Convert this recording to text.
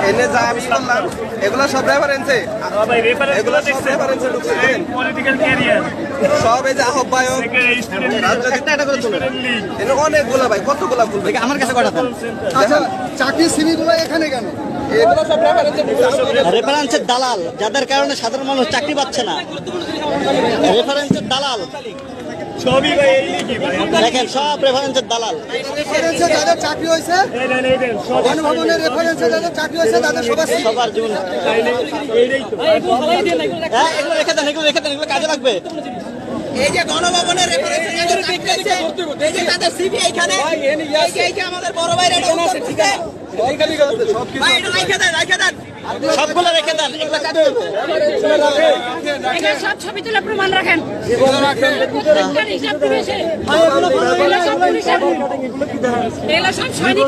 এনে যা আমি বললাম এগুলো সব রেফারেন্সে এগুলো সব রেফারেন্সে ঢুকছে পলিটিক্যাল ক্যারিয়ার সব এই যে আহ্বায়ক রাজনীতি এটা করে চলে এনে অনেকগুলো ভাই কতগুলো ভুল ভাই আমার কাছে কটা দেন আচ্ছা চাকরি সিভিগুলো এখানে কেন? এগুলো সব রেফারেন্সে ঢুকছে রেফারেন্সের দালাল, যাদের কারণে সাধারণ মানুষ চাকরি পাচ্ছে না। রেফারেন্সের দালাল সবই ভাই এই কি ভাই দেখেন, সব রেফারেন্সের দালাল। রেফারেন্সে যাদের চাকরি হয়েছে, গণভবনের রেফারেন্সে যাদের চাকরি হয়েছে তাদের সবার জীবন হ্যাঁ, এগুলো রেখে দেন, এগুলো রেখে দেন, এগুলো কাজে লাগবে। এই যে গণভবনের রেফারেন্সে যাদের চাকরি হয়েছে, এই যে তাদের সিভি এইখানে, এই যে আমাদের বড় ভাইরা এটা উত্তর দিচ্ছে। ভাই এটা রাইখা দেন। সবগুলো রেখে দেন, এগুলো কাজে লাগবে। এখানে সব ছবি তুলে প্রমাণ রাখেন। হিসাব দিবে সে। এগুলো সব সৈনিক